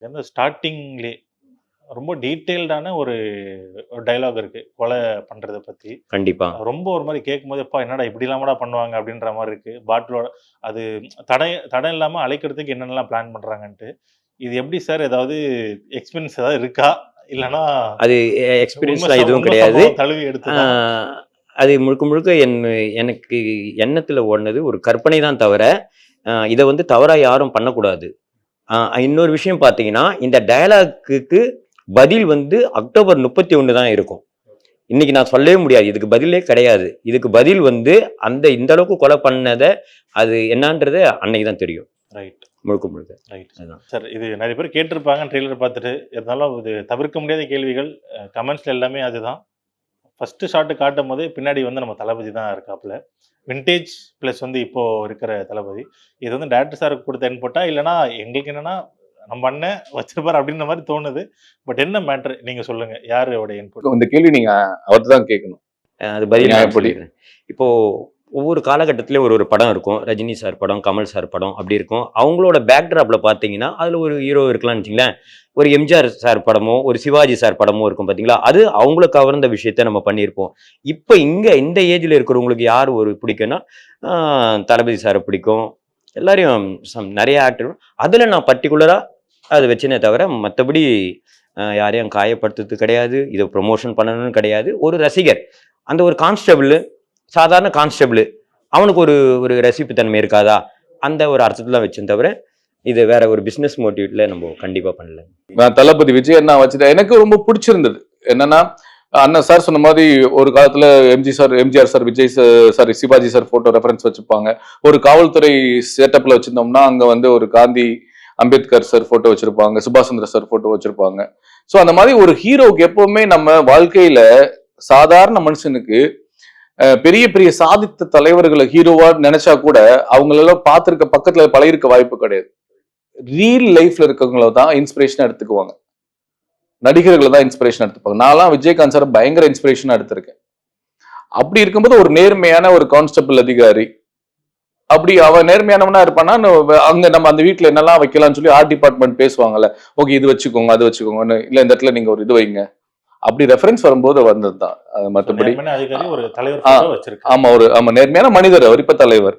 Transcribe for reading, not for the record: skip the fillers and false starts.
வந்து ஸ்டார்ட்டிங்லே ரொம்ப டீட்டெயில்டான ஒரு டயலாக் இருக்கு. கொலை பண்றத பத்தி. கண்டிப்பா. ரொம்ப ஒரு மாரி கேட்கும்போது, "அப்பா என்னடா இப்படிலாமாடா பண்ணுவாங்க?" அப்படின்ற மாரி இருக்கு. பாட்டிலோட அது தடம் இல்லாம அழைக்கிறதுக்கு என்னென்னலாம் பிளான் பண்றாங்கன்ட்டு. இது எப்படி சார் ஏதாவது எக்ஸ்பீரியன்ஸ் ஏதாவது இருக்கா? இல்லன்னா அது எக்ஸ்பீரியன்ஸ்லாம் எதுவும் கிடையாது. சம்பவம் தழுவி ஆ எடுத்ததா? அது முழுக்க முழுக்க எனக்கு எண்ணத்துல ஓடுனது ஒரு கற்பனை தான் தவிர, இத வந்து தவறா யாரும் பண்ணக்கூடாது. இன்னொரு விஷயம் பார்த்தீங்கன்னா, இந்த டயலாக்குக்கு பதில் வந்து அக்டோபர் 31 தான் இருக்கும். இன்னைக்கு நான் சொல்லவே முடியாது. இதுக்கு பதிலே கிடையாது. இதுக்கு பதில் வந்து இந்த அளவுக்கு கொலை பண்ணத, அது என்னான்றது அன்னைக்கு தான் தெரியும். ரைட். முழுக்க முழுக்க. ரைட். அதுதான். சார் இது நெறைய பேர் கேட்டிருப்பாங்க ட்ரெய்லர் பார்த்துட்டு. இருந்தாலும் இது தவிர்க்க முடியாத கேள்விகள். கமெண்ட்ஸ்ல எல்லாமே அதுதான். ஃபர்ஸ்ட் ஷாட் காட்டும்போதே பின்னாடி வந்து நம்ம தளபதி தான் இருக்காப்புல. வின்டேஜ் பிளஸ் வந்து இப்போ இருக்கிற தளபதி. இது வந்து டைரக்டர் சாருக்கு குடுத்த இன்புட்டா? இல்லன்னா எங்களுக்கு என்னன்னா, நம்ம அண்ணன் வச்சிருப்பாரு அப்படின்ற மாரி தோணுது. பட் என்ன மேட்டர் நீங்க சொல்லுங்க. யாரோட இன்புட்? இந்த கேள்வி நீங்க அவர்ட்ட தான் கேட்கணும். அது பதில் நான் நியாயப்படி. சொல்லிடுறேன். இப்போ ஒவ்வொரு காலகட்டத்திலயும் ஒரு படம் இருக்கும். ரஜினி சார் படம், கமல் சார் படம் அப்படி இருக்கும். அவங்களோட பேக்ட்ராப்ல பார்த்தீங்கன்னா, அதுல ஒரு ஹீரோ இருக்கலாம்னு வச்சுங்களேன். ஒரு எம்ஜிஆர் சார் படமோ, ஒரு சிவாஜி சார் படமோ இருக்கும் பார்த்தீங்களா? அது அவங்கள கவர்ந்த விஷயத்த நம்ம பண்ணியிருப்போம். இப்ப இந்த ஏஜ்ல இருக்கிறவங்களுக்கு யார் ஒரு பிடிக்கும்னா, ஆ தளபதி சார பிடிக்கும். எல்லாரையும் நெறைய ஆக்டர் அதுல நான் பர்ட்டிகுலரா அத வச்சேனே தவிர, மத்தபடி யாரையும் காயப்படுத்துறது கிடையாது. இத ப்ரமோஷன் பண்ணணும்னு கிடையாது. ஒரு ரசிகர். அந்த ஒரு கான்ஸ்டபிள் சாதாரண கான்ஸ்டபிள் அவனுக்கு ஒரு ஒரு ரசிப்புத்தன்மை இருக்காதா? அந்த ஒரு அர்த்தத்துல வச்சேன் தவிர, இது வேற ஒரு பிசினஸ் மோட்டிவ்ல நம்ம கண்டிப்பா பண்ணல. நான் தளபதி விஜய் அண்ணா வச்சுட்டேன். எனக்கு ரொம்ப பிடிச்சிருந்தது. என்னன்னா, அண்ணன் சார் சொன்ன மாதிரி ஒரு காலத்துல MGR sir, Vijay sir, Sivaji sir photo reference வச்சிருப்பாங்க. ஒரு காவல்துறை செட்டப்ல வச்சிருந்தோம்னா, அங்க வந்து ஒரு காந்தி, அம்பேத்கர் சார் போட்டோ வச்சிருப்பாங்க, சுபாஷ் சந்திர சார் போட்டோ வச்சிருப்பாங்க. சோ அந்த மாதிரி ஒரு ஹீரோவுக்கு எப்பவுமே நம்ம வாழ்க்கையில சாதாரண மனுஷனுக்கு பெரிய பெரிய சாதித்த தலைவர்களை ஹீரோவா நினைச்சா கூட அவங்களெல்லாம் பார்த்திருக்க பக்கத்துல பழகிருக்க வாய்ப்பு கிடையாது. ரியல் லைஃப்ல இருக்கவங்கள தான் இன்ஸ்பிரேஷனா எடுத்துக்குவாங்க. நடிகர்களை தான் இன்ஸ்பிரேஷன் எடுத்துப்பாங்க. நான்லாம் விஜயகாந்த் சார் பயங்கர இன்ஸ்பிரேஷனா எடுத்திருக்கேன். அப்படி இருக்கும்போது ஒரு நேர்மையான ஒரு கான்ஸ்டபிள் அதிகாரி அப்படி அவன் நேர்மையானவனா இருப்பானா, அங்க நம்ம அந்த வீட்டுல என்னெல்லாம் வைக்கலாம்னு சொல்லி ஆர்ட் டிபார்ட்மெண்ட் பேசுவாங்கல்ல. ஓகே இது வச்சுக்கோங்க, அது வச்சுக்கோங்கன்னு. இல்ல இந்த இடத்துல நீங்க ஒரு இது வைங்க. அப்படி ரெஃபரன்ஸ் வரும்போது வந்ததுதான். மற்றபடி அதிகாரி ஒரு தலைவர் போட்டோ வச்சிருக்காரு. ஆமா நேர்மையான மனிதர் அவர் இப்ப தலைவர்.